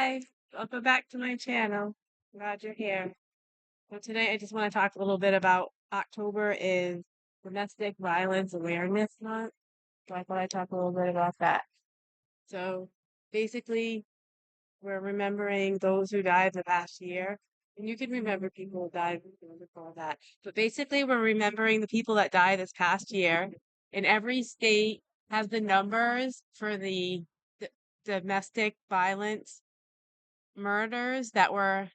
Hi, welcome back to my channel. Glad you're here. So today I just want to talk a little bit about October is Domestic Violence Awareness Month. So I thought I'd talk a little bit about that. So basically, we're remembering those who died the past year. And you can remember people who died before that. But basically, we're remembering the people that died this past year. And every state has the numbers for the domestic violence murders that were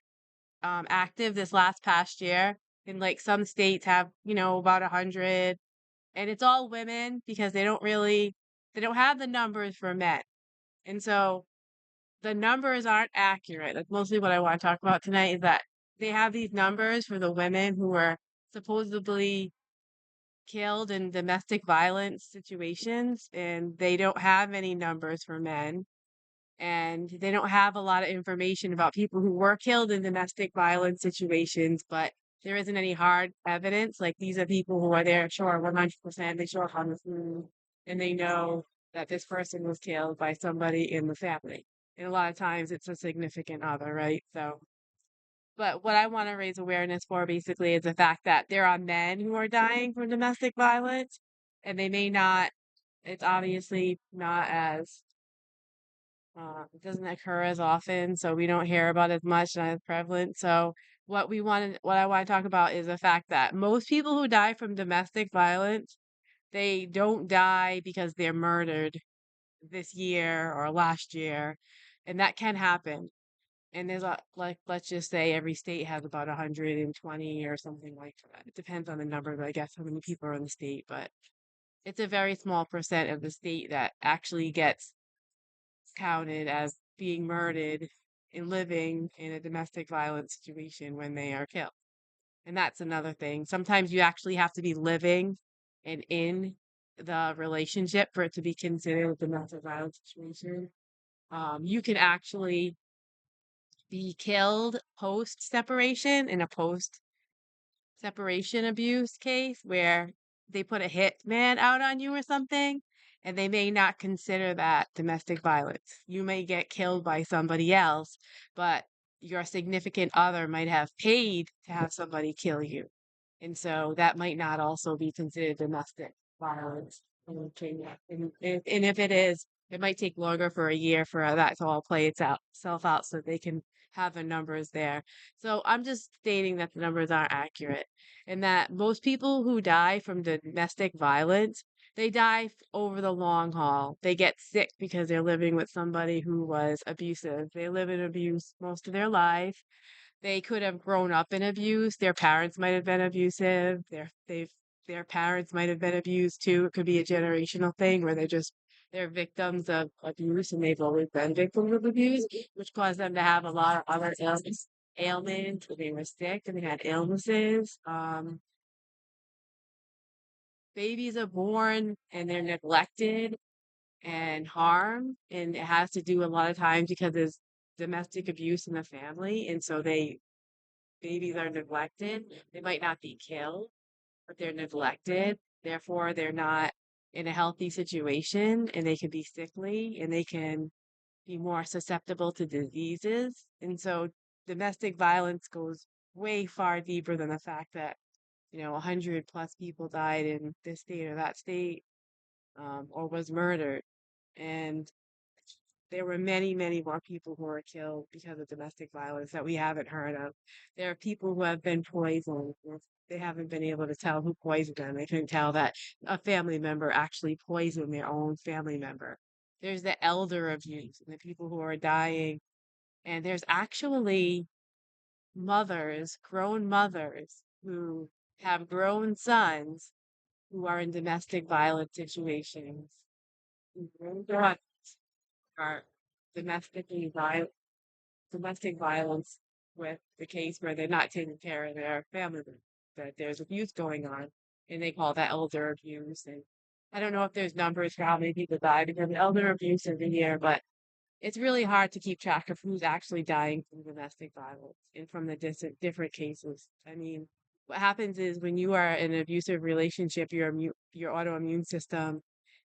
active this last past year. And like some states have, about 100. And it's all women because they don't have the numbers for men. And so the numbers aren't accurate. That's mostly what I want to talk about tonight is that they have these numbers for the women who were supposedly killed in domestic violence situations, and they don't have any numbers for men. And they don't have a lot of information about people who were killed in domestic violence situations, but there isn't any hard evidence. Like these are people who are there, sure, 100%, they show up on the scene and they know that this person was killed by somebody in the family. And a lot of times it's a significant other, right? So, but what I want to raise awareness for basically is the fact that there are men who are dying from domestic violence and they may not, it's obviously not as it doesn't occur as often, so we don't hear about it as much, not as prevalent. So what I want to talk about is the fact that most people who die from domestic violence, they don't die because they're murdered this year or last year, and that can happen. And there's like let's just say every state has about 120 or something like that. It depends on the number, but I guess how many people are in the state, but it's a very small percent of the state that actually gets counted as being murdered and living in a domestic violence situation when they are killed. And that's another thing. Sometimes you actually have to be living and in the relationship for it to be considered a domestic violence situation. You can actually be killed post separation in a post separation abuse case where they put a hitman out on you or something, and they may not consider that domestic violence. You may get killed by somebody else, but your significant other might have paid to have somebody kill you. And so that might not also be considered domestic violence. And if it is, it might take longer for a year for that to all play itself out so they can have the numbers there. So I'm just stating that the numbers aren't accurate and that most people who die from domestic violence, they die over the long haul. They get sick because they're living with somebody who was abusive. They live in abuse most of their life. They could have grown up in abuse. Their parents might have been abusive. Their parents might have been abused too. It could be a generational thing where they're victims of abuse and they've always been victims of abuse, which caused them to have a lot of other ailments, when they were sick and they had illnesses. Babies are born and they're neglected and harmed, and it has to do a lot of times because there's domestic abuse in the family, and so babies are neglected. They might not be killed, but they're neglected. Therefore, they're not in a healthy situation and they can be sickly and they can be more susceptible to diseases. And so domestic violence goes way far deeper than the fact that, 100 plus people died in this state or that state, or was murdered. And there were many, many more people who were killed because of domestic violence that we haven't heard of. There are people who have been poisoned. They haven't been able to tell who poisoned them. They couldn't tell that a family member actually poisoned their own family member. There's the elder abuse and the people who are dying. And there's actually grown mothers, who have grown sons who are in domestic violence situations. Grown daughters are domestically violent domestic violence with the case where they're not taking care of their family, that there's abuse going on, and they call that elder abuse. And I don't know if there's numbers for how many people die because of elder abuse every year, but it's really hard to keep track of who's actually dying from domestic violence and from the different cases. I mean, what happens is when you are in an abusive relationship, your autoimmune system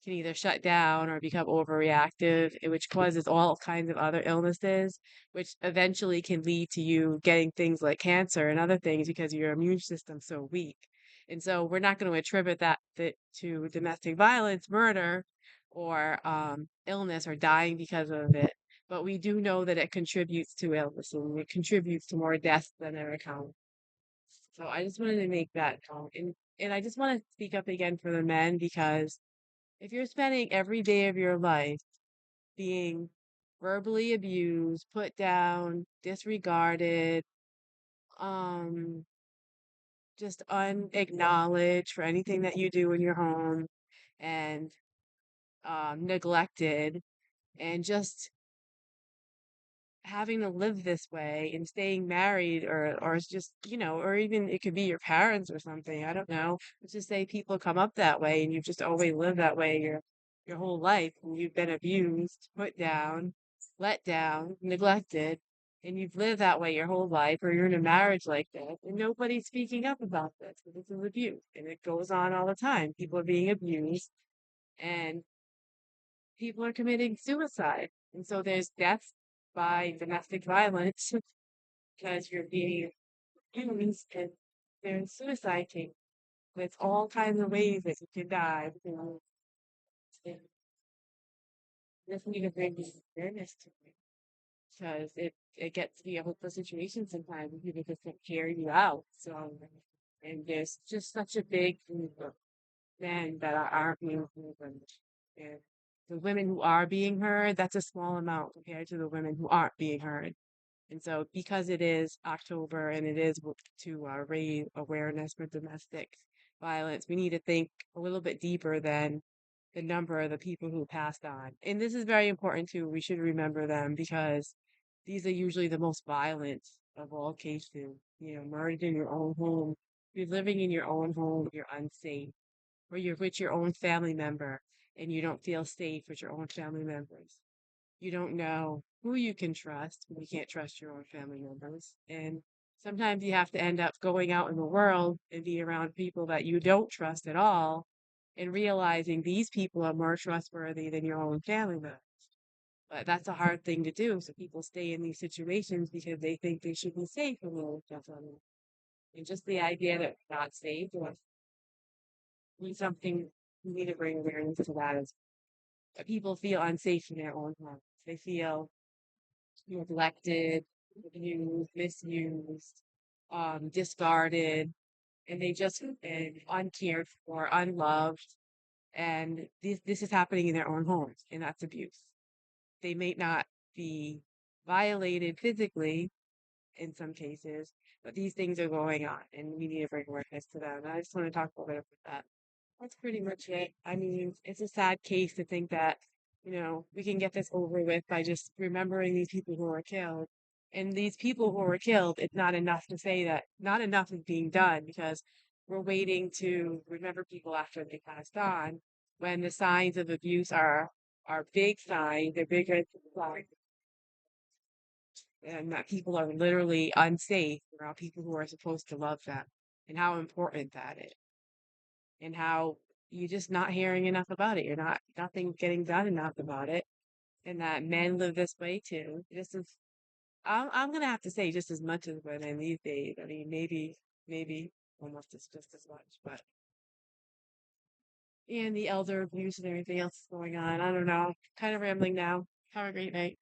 can either shut down or become overreactive, which causes all kinds of other illnesses, which eventually can lead to you getting things like cancer and other things because your immune system's so weak. And so we're not going to attribute that to domestic violence, murder, or illness or dying because of it. But we do know that it contributes to illness and it contributes to more deaths than ever count. So I just wanted to make that count. And I just want to speak up again for the men because if you're spending every day of your life being verbally abused, put down, disregarded, um, just unacknowledged for anything that you do in your home, and neglected, and just having to live this way and staying married or it's just or even it could be your parents or something, I don't know. Let's just say people come up that way and you've just always lived that way your whole life, and you've been abused, put down, let down, neglected, and you've lived that way your whole life, or you're in a marriage like this and nobody's speaking up about this. This is abuse and it goes on all the time. People are being abused and people are committing suicide. And so there's deaths by domestic violence because you're being abused, and there's suicide cases. There's all kinds of ways that you can die. And just need to bring this awareness to it because it gets to be a hopeless situation sometimes when people just can't carry you out. So, and there's just such a big group of men that aren't being proven. And the women who are being heard, that's a small amount compared to the women who aren't being heard. And so, because it is October and it is to raise awareness for domestic violence, we need to think a little bit deeper than the number of the people who passed on. And this is very important too. We should remember them because these are usually the most violent of all cases. Murdered in your own home. You're living in your own home, you're unsafe, or you're with your own family member and you don't feel safe with your own family members. You don't know who you can trust when you can't trust your own family members. And sometimes you have to end up going out in the world and be around people that you don't trust at all and realizing these people are more trustworthy than your own family members. But that's a hard thing to do. So people stay in these situations because they think they should be safe when they're with their family. And just the idea that we're not safe or something we need to bring awareness to that is that people feel unsafe in their own homes. They feel neglected, abused, misused, discarded, and they just and uncared for, unloved, and this is happening in their own homes, and that's abuse. They may not be violated physically in some cases, but these things are going on, and we need to bring awareness to them. And I just want to talk a little bit about that. That's pretty much it. I mean, it's a sad case to think that, we can get this over with by just remembering these people who were killed. And these people who were killed, it's not enough to say that not enough is being done because we're waiting to remember people after they passed on when the signs of abuse are big signs, they're bigger signs, and that people are literally unsafe around people who are supposed to love them, and how important that is, and how you're just not hearing enough about it. You're not nothing getting done enough about it, and that men live this way too. Just as I'm gonna have to say, just as much as women these days. I mean, maybe almost as just as much, but and the elder abuse and everything else is going on. I don't know. Kind of rambling now. Have a great night.